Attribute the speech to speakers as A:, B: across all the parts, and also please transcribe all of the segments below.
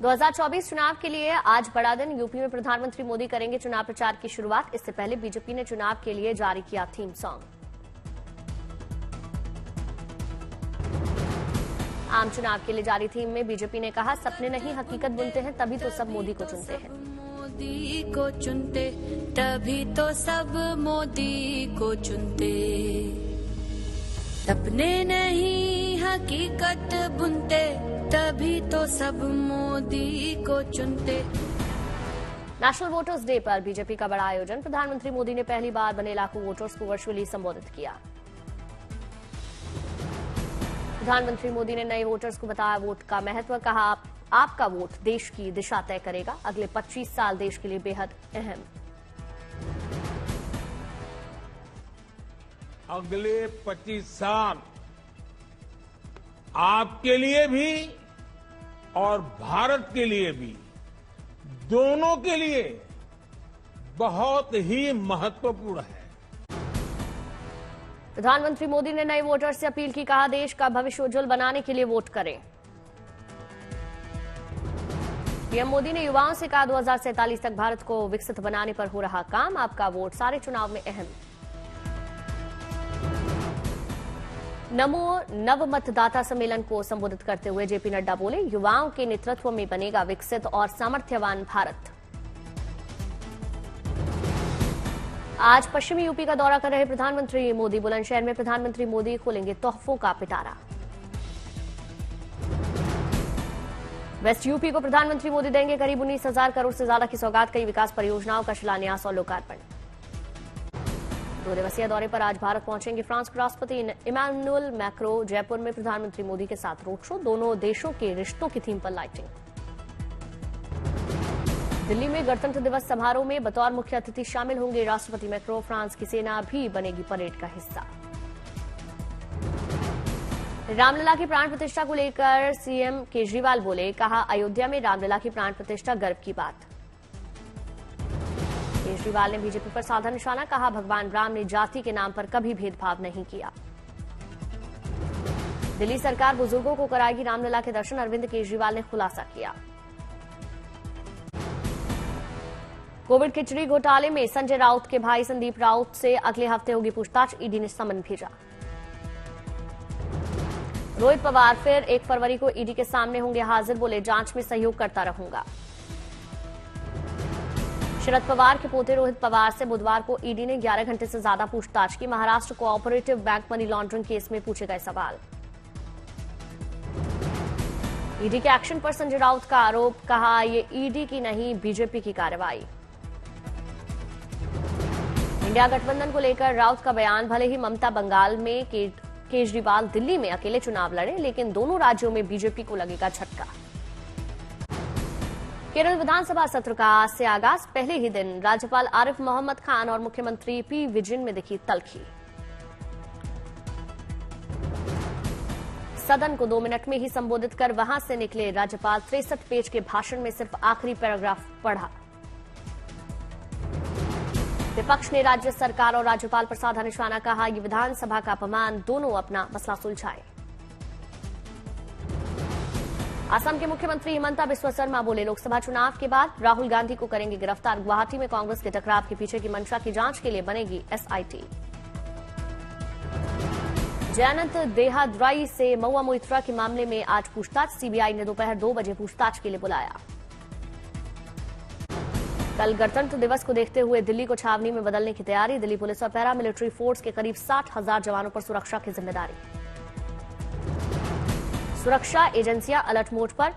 A: 2024 चुनाव के लिए आज बड़ा दिन। यूपी में प्रधानमंत्री मोदी करेंगे चुनाव प्रचार की शुरुआत। इससे पहले बीजेपी ने चुनाव के लिए जारी किया थीम सॉन्ग। आम चुनाव के लिए जारी थीम में बीजेपी ने कहा, सपने नहीं हकीकत बुनते हैं, तभी तो सब मोदी को चुनते हैं।
B: मोदी को चुनते तभी तो सब मोदी को चुनते, सपने नहीं हकीकत बुनते तभी तो सब मोदी को चुनते।
A: नेशनल वोटर्स डे पर बीजेपी का बड़ा आयोजन। प्रधानमंत्री मोदी ने पहली बार बने लाखों वोटर्स को वर्चुअली संबोधित किया। प्रधानमंत्री मोदी ने नए वोटर्स को बताया वोट का महत्व। कहा, आपका वोट देश की दिशा तय करेगा। अगले 25 साल देश के लिए बेहद अहम।
C: अगले 25 साल आपके लिए भी और भारत के लिए भी, दोनों के लिए बहुत ही महत्वपूर्ण है।
A: प्रधानमंत्री मोदी ने नए वोटर्स से अपील की। कहा, देश का भविष्य उज्जवल बनाने के लिए वोट करें। पीएम मोदी ने युवाओं से कहा, 2047 तक भारत को विकसित बनाने पर हो रहा काम। आपका वोट सारे चुनाव में अहम। नमो नव मतदाता सम्मेलन को संबोधित करते हुए जेपी नड्डा बोले, युवाओं के नेतृत्व में बनेगा विकसित और सामर्थ्यवान भारत। आज पश्चिमी यूपी का दौरा कर रहे प्रधानमंत्री मोदी बुलंदशहर में प्रधानमंत्री मोदी खोलेंगे तोहफों का पिटारा। वेस्ट यूपी को प्रधानमंत्री मोदी देंगे करीब 19,000 करोड़ से ज्यादा की सौगात। कई विकास परियोजनाओं का शिलान्यास और लोकार्पण। 2 दिवसीय दौरे पर आज भारत पहुंचेंगे फ्रांस के राष्ट्रपति इमैनुअल मैक्रो। जयपुर में प्रधानमंत्री मोदी के साथ रोड शो। दोनों देशों के रिश्तों की थीम पर लाइटिंग। दिल्ली में गणतंत्र दिवस समारोह में बतौर मुख्य अतिथि शामिल होंगे राष्ट्रपति मैक्रो। फ्रांस की सेना भी बनेगी परेड का हिस्सा। रामलला की प्राण प्रतिष्ठा को लेकर सीएम केजरीवाल बोले, कहा, अयोध्या में रामलला की प्राण प्रतिष्ठा गर्व की बात। केजरीवाल ने बीजेपी पर साधा निशाना। कहा, भगवान राम ने जाति के नाम पर कभी भेदभाव नहीं किया। दिल्ली सरकार बुजुर्गों को कराएगी रामलला के दर्शन। अरविंद केजरीवाल ने खुलासा किया। कोविड खिचड़ी घोटाले में संजय राउत के भाई संदीप राउत से अगले हफ्ते होगी पूछताछ। ईडी ने समन भेजा। रोहित पवार फिर 1 फरवरी को ईडी के सामने होंगे हाजिर। बोले, जांच में सहयोग करता रहूंगा। शरद पवार के पोते रोहित पवार से बुधवार को ईडी ने 11 घंटे से ज्यादा पूछताछ की। Maharashtra cooperative bank money laundering case में पूछे गए सवाल। ईडी के एक्शन पर संजय राउत का आरोप। कहा, ये ईडी की नहीं बीजेपी की कार्रवाई। इंडिया गठबंधन को लेकर राउत का बयान। भले ही ममता बंगाल में, केजरीवाल दिल्ली में अकेले चुनाव लड़े, लेकिन दोनों राज्यों में बीजेपी को लगेगा झटका। केरल विधानसभा सत्र का आज से आगाज। पहले ही दिन राज्यपाल आरिफ मोहम्मद खान और मुख्यमंत्री पी विजयन में दिखी तल्खी। सदन को 2 मिनट में ही संबोधित कर वहां से निकले राज्यपाल। 63 पेज के भाषण में सिर्फ आखिरी पैराग्राफ पढ़ा। विपक्ष ने राज्य सरकार और राज्यपाल पर साधा निशाना। कहा, ये विधानसभा का अपमान। दोनों अपना मसला सुलझाए। असम के मुख्यमंत्री हिमंता बिस्वा शर्मा बोले, लोकसभा चुनाव के बाद राहुल गांधी को करेंगे गिरफ्तार। गुवाहाटी में कांग्रेस के टकराव के पीछे की मंशा की जांच के लिए बनेगी एसआईटी। जयंत देहाद्राई से महुआ मोइत्रा के मामले में आज पूछताछ। सीबीआई ने दोपहर 2 बजे पूछताछ के लिए बुलाया। कल गणतंत्र दिवस को देखते हुए दिल्ली को छावनी में बदलने की तैयारी। दिल्ली पुलिस और पैरामिलिट्री फोर्स के करीब 60,000 जवानों पर सुरक्षा की जिम्मेदारी। सुरक्षा एजेंसियां अलर्ट मोड पर।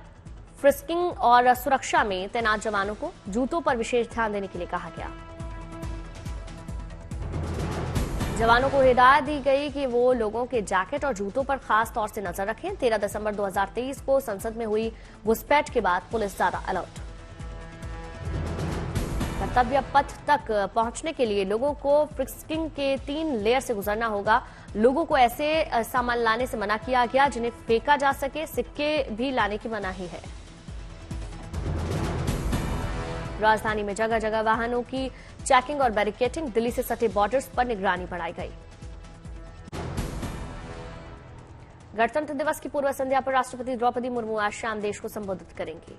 A: फ्रिस्किंग और सुरक्षा में तैनात जवानों को जूतों पर विशेष ध्यान देने के लिए कहा गया। जवानों को हिदायत दी गई कि वो लोगों के जैकेट और जूतों पर खास तौर से नजर रखें। 13 दिसंबर 2023 को संसद में हुई घुसपैठ के बाद पुलिस ज्यादा अलर्ट। कर्तव्य पथ तक पहुंचने के लिए लोगों को फ्रिस्किंग के 3 लेयर से गुजरना होगा। लोगों को ऐसे सामान लाने से मना किया गया जिन्हें फेंका जा सके। सिक्के भी लाने की मनाही है। राजधानी में जगह जगह वाहनों की चेकिंग और बैरिकेटिंग। दिल्ली से सटे बॉर्डर्स पर निगरानी बढ़ाई गई। गणतंत्र दिवस की पूर्व संध्या पर राष्ट्रपति द्रौपदी मुर्मू आज शाम देश को संबोधित करेंगी।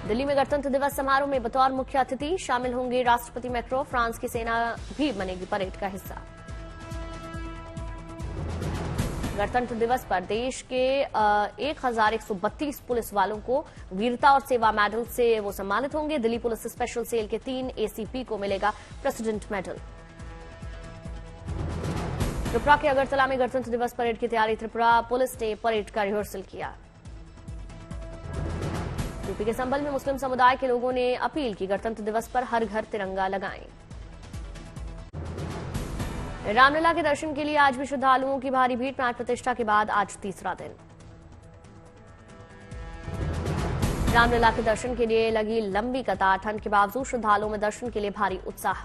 A: दिल्ली में गणतंत्र दिवस समारोह में बतौर मुख्य अतिथि शामिल होंगे राष्ट्रपति मैक्रो। फ्रांस की सेना भी बनेगी परेड का हिस्सा। गणतंत्र दिवस पर देश के 1132 पुलिस वालों को वीरता और सेवा मेडल से वो सम्मानित होंगे। दिल्ली पुलिस स्पेशल सेल के 3 एसीपी को मिलेगा प्रेसिडेंट मेडल। त्रिपुरा के अगरतला में गणतंत्र दिवस परेड की तैयारी। त्रिपुरा पुलिस ने परेड का रिहर्सल किया। यूपी के संभल में मुस्लिम समुदाय के लोगों ने अपील की, गणतंत्र दिवस पर हर घर तिरंगा लगाएं। रामलला के दर्शन के लिए आज भी श्रद्धालुओं की भारी भीड़। प्राण प्रतिष्ठा के बाद आज तीसरा दिन। रामलला के दर्शन के लिए लगी लंबी कतार। ठंड के बावजूद श्रद्धालुओं में दर्शन के लिए भारी उत्साह।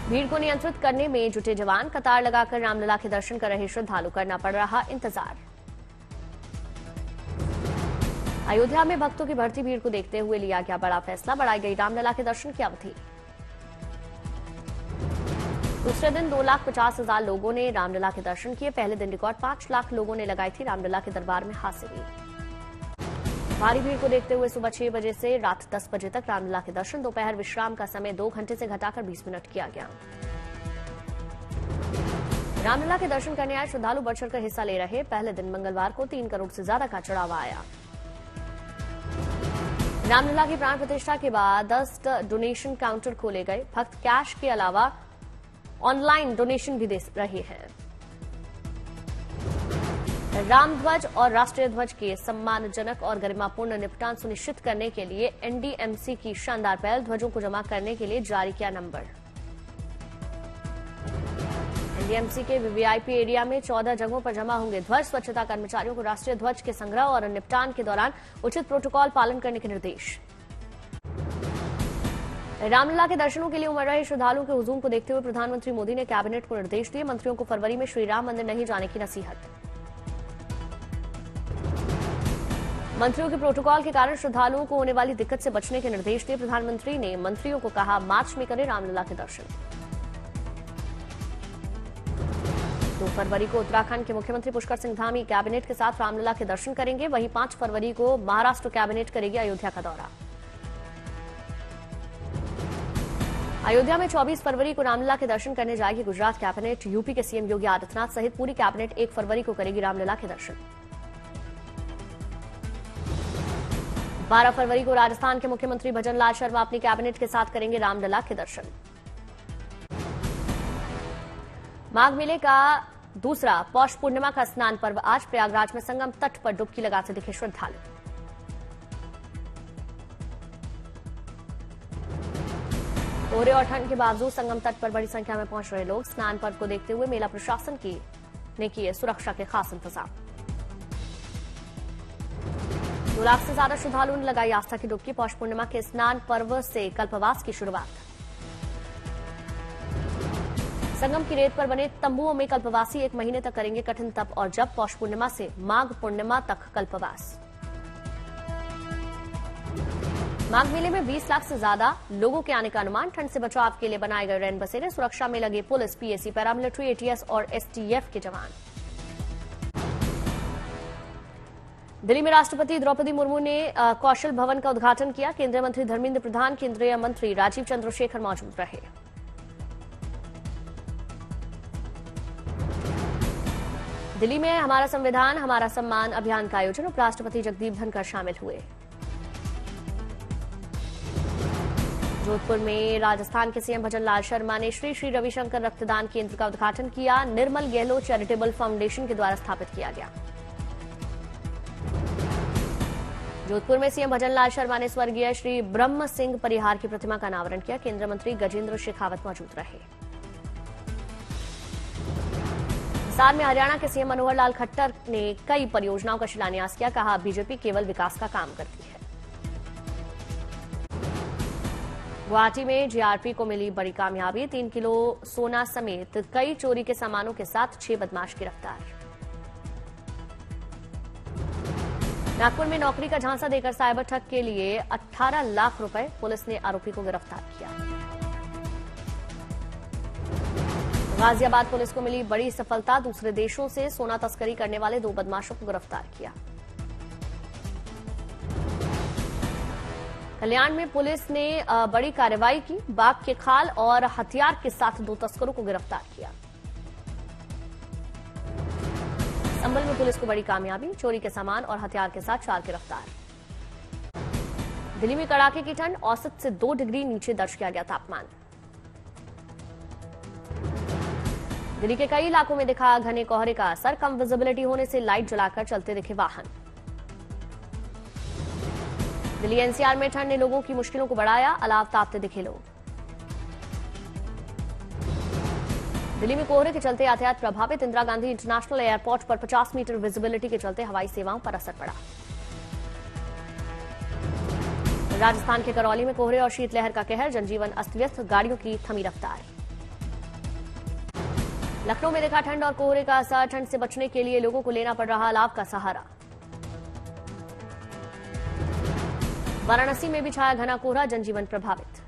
A: भीड़ को नियंत्रित करने में जुटे जवान। कतार लगाकर रामलला के दर्शन कर रहे श्रद्धालु, करना पड़ रहा इंतजार। अयोध्या में भक्तों की बढ़ती भीड़ को देखते हुए लिया गया बड़ा फैसला, बढ़ाई गई रामलला के दर्शन की अवधि। दूसरे दिन 2,50,000 लोगों ने रामलला के दर्शन किए। पहले दिन रिकॉर्ड 5 लाख लोगों ने लगाई थी रामलला के दरबार में हाजिरी। भारी भीड़ को देखते हुए सुबह 6 बजे से रात 10 बजे तक रामलला के दर्शन। दोपहर विश्राम का समय 2 घंटे से घटाकर 20 मिनट किया गया। रामलला के दर्शन करने आए श्रद्धालु बढ़ चढ़कर हिस्सा ले रहे। पहले दिन मंगलवार को 3 करोड़ से ज्यादा का चढ़ावा आया। रामलला की प्राण प्रतिष्ठा के बाद 10 डोनेशन काउंटर खोले गए। भक्त कैश के अलावा ऑनलाइन डोनेशन भी दे रहे हैं। रामध्वज और राष्ट्रीय ध्वज के सम्मानजनक और गरिमापूर्ण निपटान सुनिश्चित करने के लिए एनडीएमसी की शानदार पहल। ध्वजों को जमा करने के लिए जारी किया नंबर। एनडीएमसी के वीवीआईपी एरिया में 14 जगहों पर जमा होंगे ध्वज। स्वच्छता कर्मचारियों को राष्ट्रीय ध्वज के संग्रह और निपटान के दौरान उचित प्रोटोकॉल पालन करने के निर्देश। रामलला के दर्शनों के लिए उमड़ रहे श्रद्धालुओं के हुजूम को देखते हुए प्रधानमंत्री मोदी ने कैबिनेट को निर्देश दिए। मंत्रियों को फरवरी में श्रीराम मंदिर नहीं जाने की नसीहत। मंत्रियों के प्रोटोकॉल के कारण श्रद्धालुओं को होने वाली दिक्कत से बचने के निर्देश दिए। प्रधानमंत्री ने मंत्रियों को कहा, मार्च में करें रामलला के दर्शन। 2 फरवरी को उत्तराखंड के मुख्यमंत्री पुष्कर सिंह धामी कैबिनेट के साथ रामलला के दर्शन करेंगे। वहीं 5 फरवरी को महाराष्ट्र कैबिनेट करेगी अयोध्या का दौरा। अयोध्या में 24 फरवरी को रामलला के दर्शन करने जाएगी गुजरात कैबिनेट। यूपी के सीएम योगी आदित्यनाथ सहित पूरी कैबिनेट 1 फरवरी को करेगी रामलला के दर्शन। 12 फरवरी को राजस्थान के मुख्यमंत्री भजनलाल शर्मा अपनी कैबिनेट के साथ करेंगे रामलला के दर्शन। माघ मेले का दूसरा पौष पूर्णिमा का स्नान पर्व आज प्रयागराज में संगम तट पर डुबकी लगाते दिखे श्रद्धालु। कोहरे और ठंड के बावजूद संगम तट पर बड़ी संख्या में पहुंच रहे लोग। स्नान पर्व को देखते हुए मेला प्रशासन ने किए सुरक्षा के खास इंतजाम। 2 लाख से ज्यादा श्रद्धालुओं ने लगाई आस्था की डुबकी। पौष पूर्णिमा के स्नान पर्व से कल्पवास की शुरुआत। संगम की रेत पर बने तंबुओं में कल्पवासी 1 महीने तक करेंगे कठिन तप और जप। पौष पूर्णिमा से माघ पूर्णिमा तक कल्पवास। माघ मेले में 20 लाख से ज्यादा लोगों के आने का अनुमान। ठंड से बचाव के लिए बनाए गए रैन बसेरे। सुरक्षा में लगे पुलिस, पीएसी, पैरामिलिट्री, एटीएस और एसटीएफ के जवान। दिल्ली में राष्ट्रपति द्रौपदी मुर्मू ने कौशल भवन का उद्घाटन किया। केंद्रीय मंत्री धर्मेंद्र प्रधान, केंद्रीय मंत्री राजीव चंद्रशेखर मौजूद रहे। दिल्ली में हमारा संविधान हमारा सम्मान अभियान का आयोजन। उपराष्ट्रपति जगदीप धनखड़ शामिल हुए। जोधपुर में राजस्थान के सीएम भजनलाल शर्मा ने श्री श्री रविशंकर रक्तदान केंद्र का उद्घाटन किया। निर्मल गहलोत चैरिटेबल फाउंडेशन के द्वारा स्थापित किया गया। जोधपुर में सीएम भजनलाल शर्मा ने स्वर्गीय श्री ब्रह्म सिंह परिहार की प्रतिमा का अनावरण किया। केंद्रीय मंत्री गजेंद्र शेखावत मौजूद रहे। हिसार में हरियाणा के सीएम मनोहर लाल खट्टर ने कई परियोजनाओं का शिलान्यास किया। कहा, बीजेपी केवल विकास का काम करती है। गुवाहाटी में जीआरपी को मिली बड़ी कामयाबी। 3 किलो सोना समेत कई चोरी के सामानों के साथ 6 बदमाश गिरफ्तार। नागपुर में नौकरी का झांसा देकर साइबर ठग के लिए 18 लाख रुपए। पुलिस ने आरोपी को गिरफ्तार किया। गाजियाबाद पुलिस को मिली बड़ी सफलता। दूसरे देशों से सोना तस्करी करने वाले 2 बदमाशों को गिरफ्तार किया। कल्याण में पुलिस ने बड़ी कार्रवाई की। बाघ के खाल और हथियार के साथ 2 तस्करों को गिरफ्तार किया। संभल में पुलिस को बड़ी कामयाबी, चोरी के सामान और हथियार के साथ 4 गिरफ्तार। दिल्ली में कड़ाके की ठंड, औसत से 2 डिग्री नीचे दर्ज किया गया तापमान। दिल्ली के कई इलाकों में दिखा घने कोहरे का असर, कम विजिबिलिटी होने से लाइट जलाकर चलते दिखे वाहन। दिल्ली एनसीआर में ठंड ने लोगों की मुश्किलों को बढ़ाया, अलाव तापते दिखे लोग। दिल्ली में कोहरे के चलते यातायात प्रभावित, इंदिरा गांधी इंटरनेशनल एयरपोर्ट पर 50 मीटर विजिबिलिटी के चलते हवाई सेवाओं पर असर पड़ा। राजस्थान के करौली में कोहरे और शीतलहर का कहर, जनजीवन अस्त व्यस्त, गाड़ियों की थमी रफ्तार। लखनऊ में देखा ठंड और कोहरे का असर, ठंड से बचने के लिए लोगों को लेना पड़ रहा अलाव का सहारा। वाराणसी में भी छाया घना कोहरा, जनजीवन प्रभावित।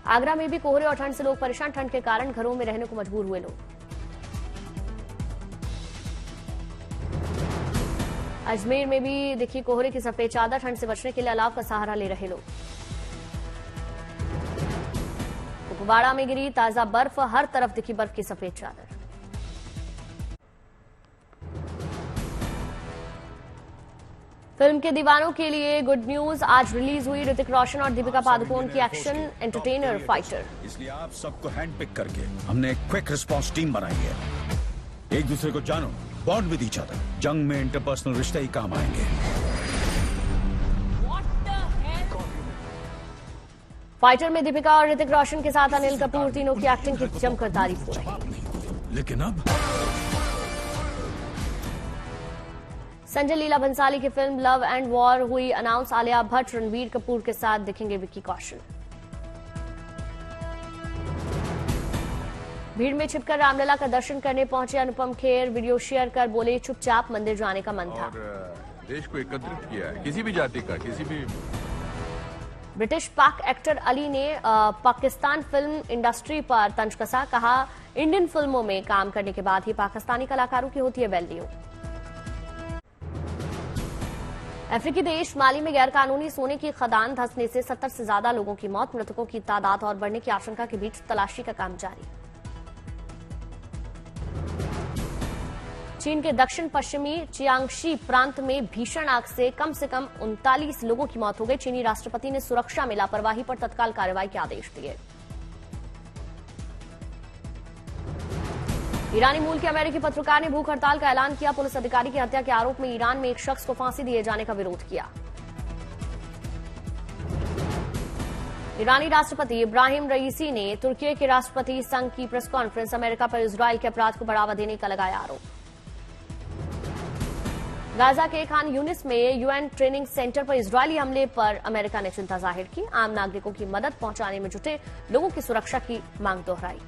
A: आगरा में भी कोहरे और ठंड से लोग परेशान, ठंड के कारण घरों में रहने को मजबूर हुए लोग। अजमेर में भी दिखी कोहरे की सफेद चादर, ठंड से बचने के लिए अलाव का सहारा ले रहे लोग। कुपवाड़ा में गिरी ताजा बर्फ, हर तरफ दिखी बर्फ की सफेद चादर। फिल्म के दीवानों के लिए गुड न्यूज, आज रिलीज हुई ऋतिक रोशन और दीपिका पादुकोण की एक्शन एंटरटेनर फाइटर।
D: इसलिए आप सबको हैंड पिक करके हमने एक क्विक रिस्पांस टीम बनाई है। एक दूसरे को जानो, बॉन्ड विद ईच अदर। जंग में इंटरपर्सनल रिश्ते ही काम आएंगे।
A: फाइटर में दीपिका और ऋतिक रोशन के साथ अनिल कपूर, तीनों की एक्टिंग की जमकर तारीफ हो रही।
D: लेकिन अब
A: संजय लीला भंसाली की फिल्म लव एंड वॉर हुई अनाउंस, आलिया भट्ट रणबीर कपूर के साथ दिखेंगे विक्की कौशल। भीड़ में छिपकर रामलला का दर्शन करने पहुंचे अनुपम खेर, वीडियो शेयर कर बोले चुपचाप मंदिर जाने का मन था।
E: और देश को एकत्रित किया है, किसी भी जाति का, किसी भी।
A: ब्रिटिश पाक एक्टर अली ने पाकिस्तान फिल्म इंडस्ट्री पर तंज कसा, कहा इंडियन फिल्मों में काम करने के बाद ही पाकिस्तानी कलाकारों की होती है वैल्यू। अफ्रीकी देश माली में गैरकानूनी सोने की खदान धंसने से 70 से ज्यादा लोगों की मौत, मृतकों की तादाद और बढ़ने की आशंका के बीच तलाशी का काम जारी। चीन के दक्षिण पश्चिमी चियांगशी प्रांत में भीषण आग से कम 39 लोगों की मौत हो गई। चीनी राष्ट्रपति ने सुरक्षा में लापरवाही पर तत्काल कार्रवाई के आदेश दिए। ईरानी मूल के अमेरिकी पत्रकार ने भूख हड़ताल का ऐलान किया। पुलिस अधिकारी की हत्या के आरोप में ईरान में एक शख्स को फांसी दिए जाने का विरोध किया। ईरानी राष्ट्रपति इब्राहिम रईसी ने तुर्की के राष्ट्रपति संघ की प्रेस कॉन्फ्रेंस, अमेरिका पर इजरायल के अपराध को बढ़ावा देने का लगाया आरोप। गाजा के खान यूनिस में यूएन ट्रेनिंग सेंटर पर इजरायली हमले पर अमेरिका ने चिंता जाहिर की। आम नागरिकों की मदद पहुंचाने में जुटे लोगों की सुरक्षा की मांग दोहराई।